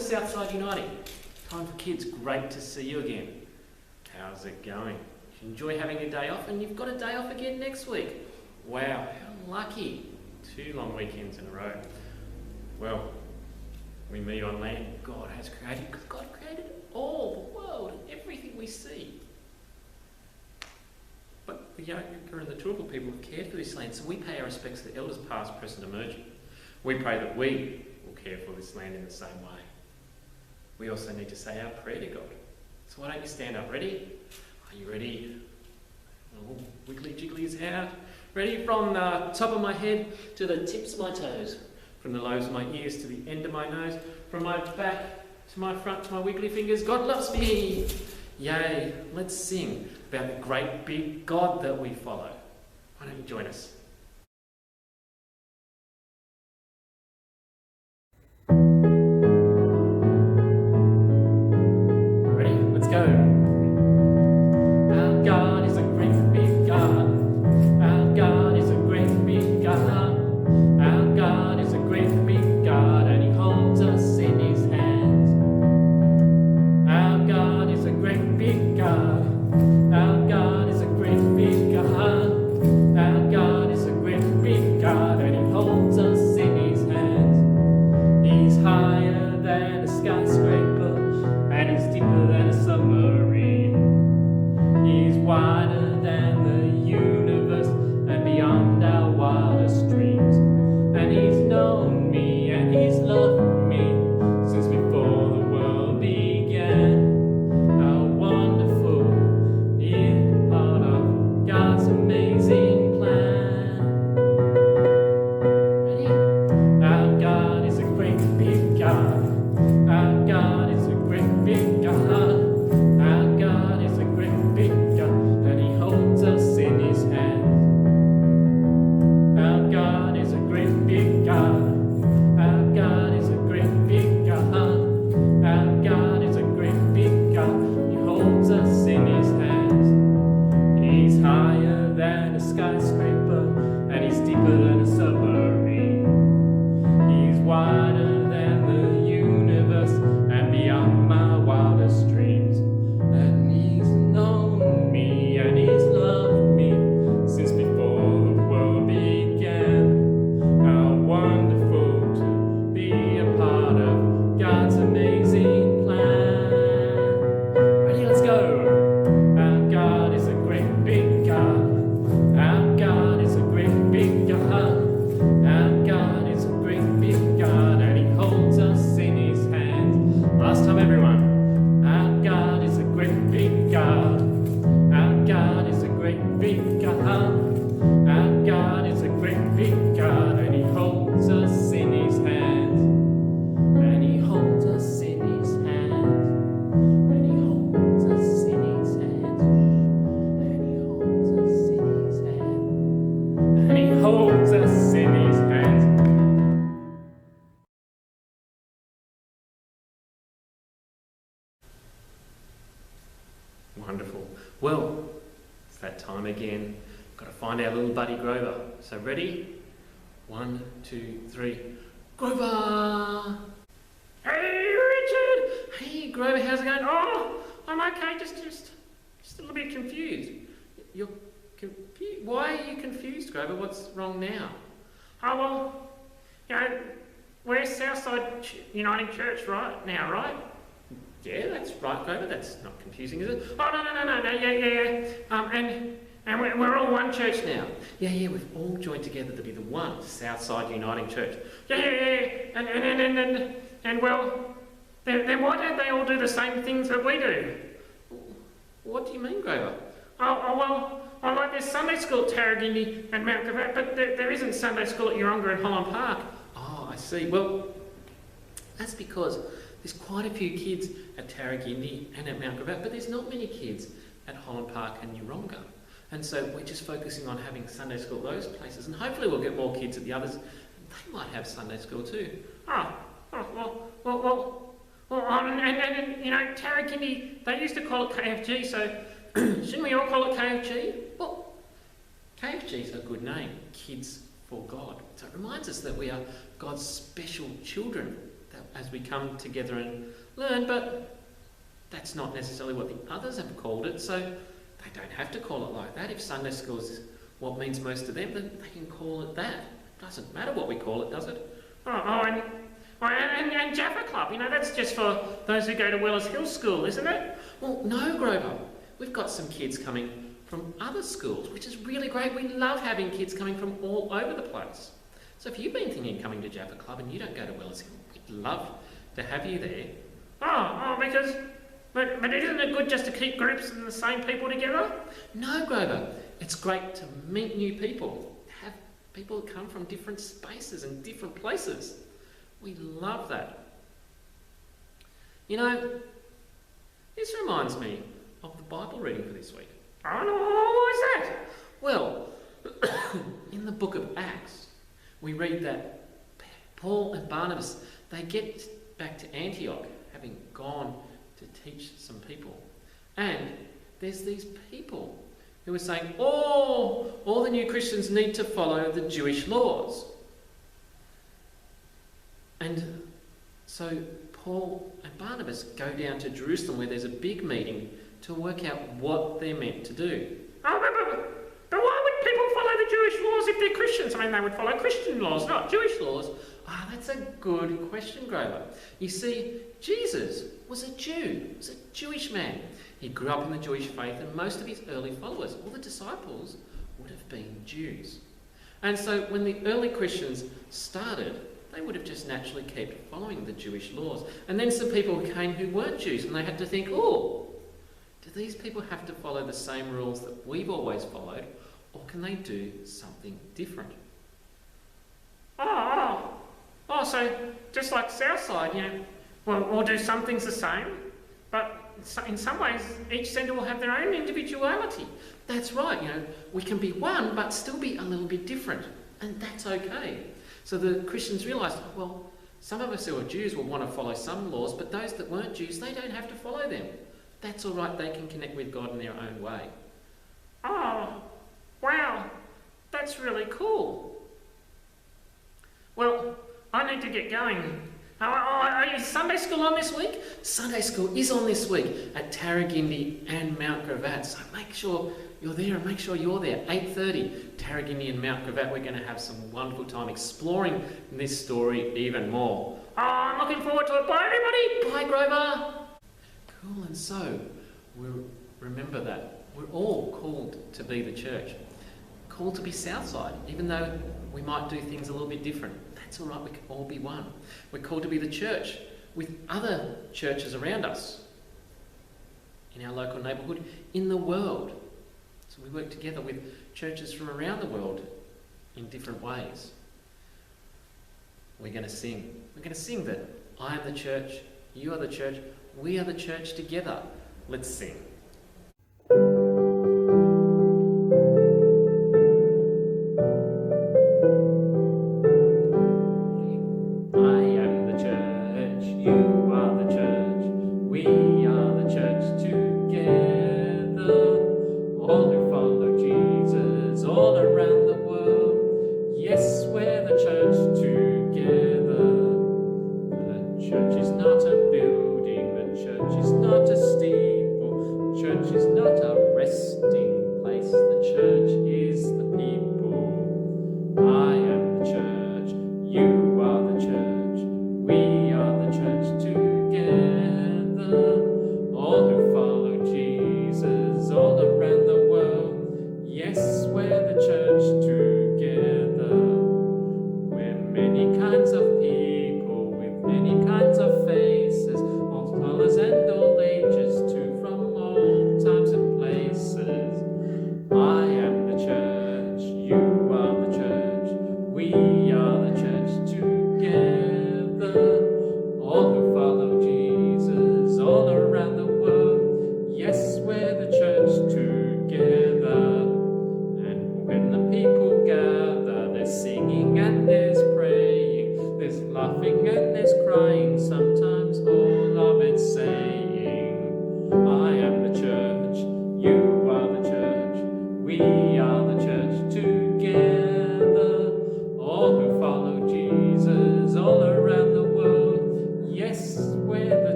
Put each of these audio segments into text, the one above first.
to Southside Uniting. Time for kids, great to see you again. How's it going? Did you enjoy having a day off? And you've got a day off again next week. Wow, how lucky. 2 long weekends in a row. Well, we meet on land God has created, because God created all the world and everything we see. But the younger and the truthful people have cared for this land, so we pay our respects to the elders past, present, emerging. We pray that we will care for this land in the same way. We also need to say our prayer to God. So why don't you stand up? Ready? Are you ready? Oh, wiggly jiggly is out. Ready? From the top of my head to the tips of my toes. From the lobes of my ears to the end of my nose. From my back to my front to my wiggly fingers. God loves me. Yay. Let's sing about the great big God that we follow. Why don't you join us? Ready? Let's go. Our God is a great big God. Our God is a great big God. Our God is a great big God, and He holds us in His hands. Our God is a great big God. Our God is a great big God. Our God is a great big God, and He holds us in His hands. He's higher than a skyscraper, and He's deeper than a submarine. He's wider than the universe, and beyond our wildest dreams. And He's known me, and He's loved me since before the world began. How wonderful, being part of God's amazing plan. Ready? Our God is a great big God. Our God is a great big God. Our God is a great big God, and He holds us in His hands. Our God is a great big God. Our God is a great big God. Our God is a great big God. He holds us in His hands. He's higher than a skyscraper, and He's deeper than a submarine. He's wider than the universe, and beyond my wildest dreams. And He's known me, and He's loved me since before the world began. How wonderful to be a part of God's amazing plan. Ready? Let's go. Our God is a great big God. Our God is a great big God. Our God is a great big God, and He holds us in His hands. Last time, everyone. Our God is a great big God. Our God is a great big God. Our God is a great big God, and He holds us in His hands. And He holds us in His hands. And He holds us in His hands. And He holds us in His hands. And He holds us in His hands. Wonderful. Well, it's that time again. Got to find our little buddy Grover. So ready? 1, 2, 3. Grover! Hey, Richard! Hey, Grover, how's it going? Oh, I'm okay, just a little bit confused. You're confused? Why are you confused, Grover? What's wrong now? Oh, well, you know, we're Southside Uniting Church right now, right? Yeah, that's right, Grover. That's not confusing, is it? Oh, no, yeah. And we're all one church now. Yeah, we've all joined together to be the one Southside Uniting Church. Yeah. And well, then why don't they all do the same things that we do? What do you mean, Grover? Well, like there's Sunday school at Tarragindi and Mount Gravatt, but there isn't Sunday school at Yeronga and Holland Park. Oh, I see. Well, that's because there's quite a few kids at Tarragindi and at Mount Gravatt, but there's not many kids at Holland Park and Yeronga. And so we're just focusing on having Sunday school at those places, and hopefully we'll get more kids at the others. They might have Sunday school too. Well, and you know, Tarragindi, they used to call it KFG, so shouldn't we all call it KFG? Well, KFG's a good name, Kids for God. So it reminds us that we are God's special children, that as we come together and learn, but that's not necessarily what the others have called it, so they don't have to call it like that. If Sunday school is what means most to them, then they can call it that. It doesn't matter what we call it, does it? And Jaffa Club, that's just for those who go to Wellers Hill School, isn't it? Well, no, Grover. We've got some kids coming from other schools, which is really great. We love having kids coming from all over the place. So if you've been thinking of coming to Jaffa Club and you don't go to Wellers Hill, we'd love to have you there. But isn't it good just to keep groups and the same people together? No, Grover. It's great to meet new people, have people come from different spaces and different places. We love that. This reminds me of the Bible reading for this week. Oh, no, why is that? Well, in the book of Acts, we read that Paul and Barnabas, they get back to Antioch, having gone to teach some people. And there's these people who are saying, all the new Christians need to follow the Jewish laws. And so Paul and Barnabas go down to Jerusalem where there's a big meeting to work out what they're meant to do. But why would people follow the Jewish laws if they're Christians? They would follow Christian laws, not Jewish laws. That's a good question, Grover. You see, Jesus was a Jew, was a Jewish man. He grew up in the Jewish faith, and most of his early followers, all the disciples, would have been Jews. And so when the early Christians started, they would have just naturally kept following the Jewish laws. And then some people came who weren't Jews, and they had to think, do these people have to follow the same rules that we've always followed, or can they do something different? So just like Southside, we'll do some things the same, but in some ways each centre will have their own individuality. That's right, we can be one but still be a little bit different, and that's okay. So the Christians realised, some of us who are Jews will want to follow some laws, but those that weren't Jews, they don't have to follow them. That's all right, they can connect with God in their own way. Oh, wow, that's really cool. Well, I need to get going. Is Sunday school on this week? Sunday school is on this week at Tarragindi and Mount Gravatt, so make sure you're there and make sure you're there. 8:30, Tarragindi and Mount Gravatt. We're going to have some wonderful time exploring this story even more. I'm looking forward to it. Bye, everybody. Bye, Grover. Cool, and so we'll remember that we're all called to be the church, called to be Southside, even though we might do things a little bit different. That's all right, we can all be one. We're called to be the church with other churches around us, in our local neighbourhood, in the world. So we work together with churches from around the world in different ways. We're going to sing. We're going to sing that I am the church, you are the church, we are the church together. Let's sing.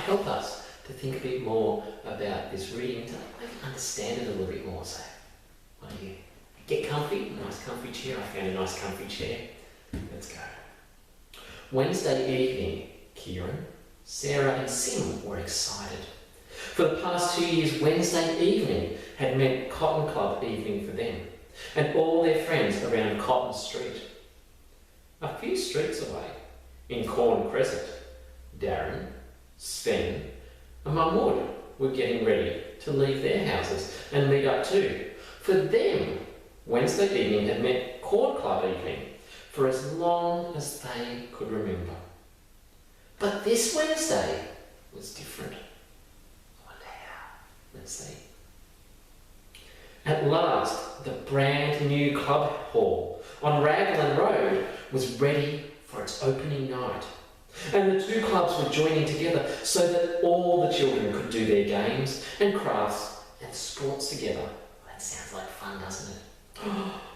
help us to think a bit more about this reading, to maybe understand it a little bit more. So, why don't you get comfy, a nice comfy chair. I found a nice comfy chair. Let's go. Wednesday evening, Kieran, Sarah and Sim were excited. For the past 2 years, Wednesday evening had meant Cotton Club evening for them and all their friends around Cotton Street. A few streets away, in Corn Crescent, Darren, Sven and Mahmood were getting ready to leave their houses and meet up too. For them, Wednesday evening had meant Corn Club evening for as long as they could remember. But this Wednesday was different. I wonder how. Let's see. At last, the brand new club hall on Raglan Road was ready for its opening night. And the two clubs were joining together so that all the children could do their games and crafts and sports together. That sounds like fun, doesn't it?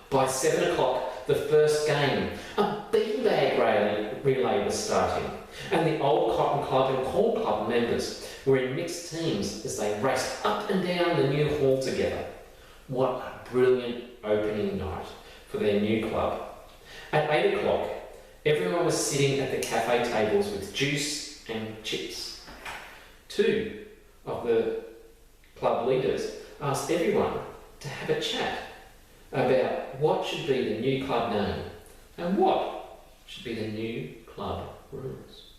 By 7 o'clock, the first game, a beanbag relay was starting, and the old Cotton Club and Corn Club members were in mixed teams as they raced up and down the new hall together. What a brilliant opening night for their new club. At 8 o'clock, everyone was sitting at the cafe tables with juice and chips. Two of the club leaders asked everyone to have a chat about what should be the new club name and what should be the new club rules.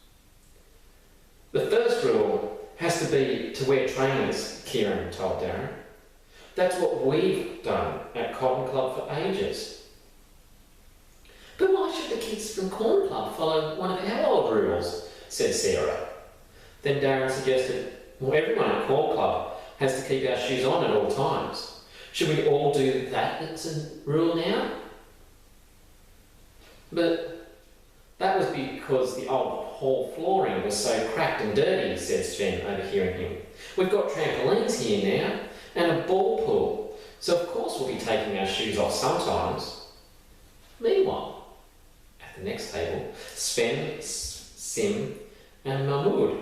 The first rule has to be to wear trainers, Kieran told Darren. That's what we've done at Cotton Club for ages. But why should the kids from Corn Club follow one of our old rules? Said Sarah. Then Darren suggested, well, everyone at Corn Club has to keep our shoes on at all times. Should we all do that? It's a rule now? But that was because the old hall flooring was so cracked and dirty, said Sven, overhearing him. We've got trampolines here now and a ball pool, so of course we'll be taking our shoes off sometimes. Meanwhile, at the next table, Sven, Sim and Mahmood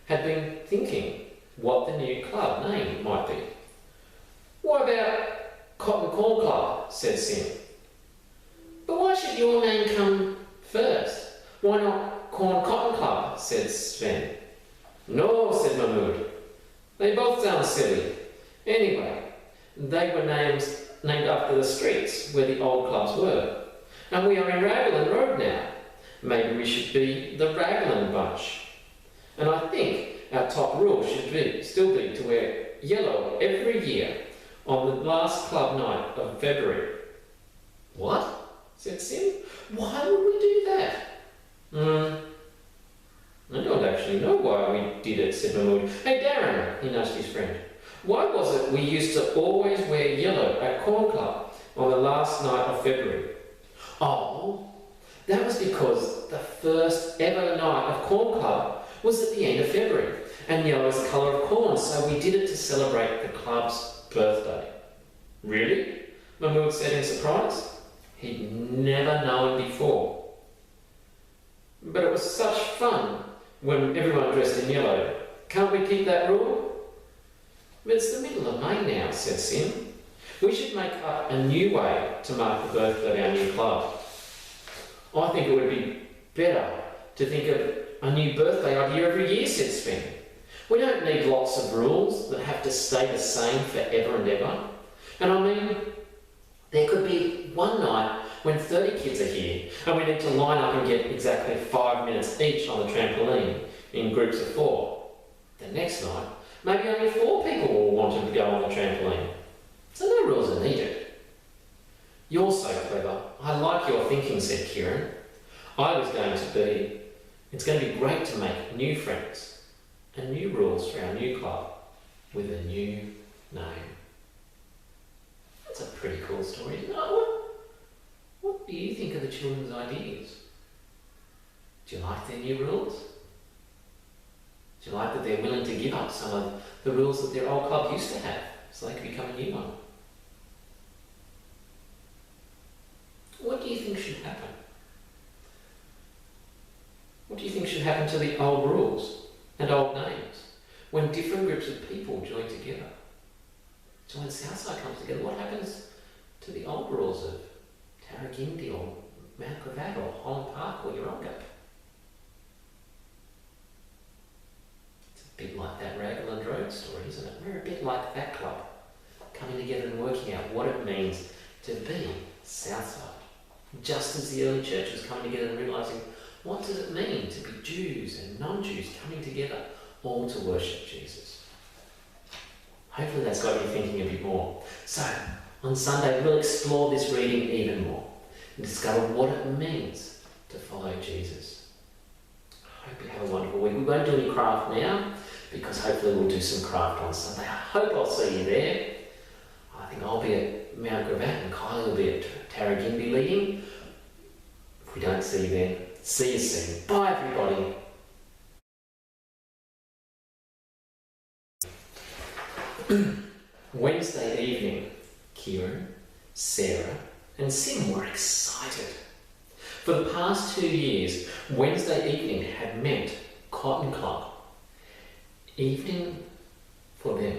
had been thinking what the new club name might be. What about Cotton Corn Club? Said Sim. But why should your name come first? Why not Corn Cotton Club? Said Sven. No, said Mahmood. They both sound silly. Anyway, they were named after the streets where the old clubs were. And we are in Raglan Road now. Maybe we should be the Raglan Bunch. And I think our top rule should still be to wear yellow every year on the last club night of February. What? Said Sim. Why would we do that? I don't actually know why we did it, said Mahmood. Hey Darren, he nudged his friend. Why was it we used to always wear yellow at Corn Club on the last night of February? Oh, that was because the first ever night of Corn Club was at the end of February, and yellow is the colour of corn, so we did it to celebrate the club's birthday. Really? Mahmood said in surprise. He'd never known before. But it was such fun when everyone dressed in yellow. Can't we keep that rule? But it's the middle of May now, said Sim. We should make up a new way to mark the birthday of our new club. I think it would be better to think of a new birthday idea every year, said Sven. We don't need lots of rules that have to stay the same forever and ever. And I mean, there could be one night when 30 kids are here and we need to line up and get exactly 5 minutes each on the trampoline in groups of 4. The next night, maybe only 4 people will want to go on the trampoline. So no rules are needed. You're so clever. I like your thinking, said Kieran. It's going to be great to make new friends and new rules for our new club with a new name. That's a pretty cool story, isn't it? What do you think of the children's ideas? Do you like their new rules? Do you like that they're willing to give up some of the rules that their old club used to have so they can become a new one? What do you think should happen? What do you think should happen to the old rules? and old names. When different groups of people join together. So when Southside comes together, what happens to the old rules of Tarragindi or Mount Gravatt or Holland Park or Yeronga? It's a bit like that Raglan Road story, isn't it? We're a bit like that club, coming together and working out what it means to be Southside. Just as the early church was coming together and realising, what does it mean to be Jews and non-Jews coming together all to worship Jesus? Hopefully that's got you thinking a bit more. So, on Sunday we'll explore this reading even more and discover what it means to follow Jesus. I hope you have a wonderful week. We won't do any craft now because hopefully we'll do some craft on Sunday. I hope I'll see you there. I think I'll be at Mount Gravatt and Kylie will be at Tarragindi leading. If we don't see you then, see you soon. Bye everybody. Wednesday evening, Kieran, Sarah and Sim were excited. For the past 2 years, Wednesday evening had meant Cotton Club. Evening for them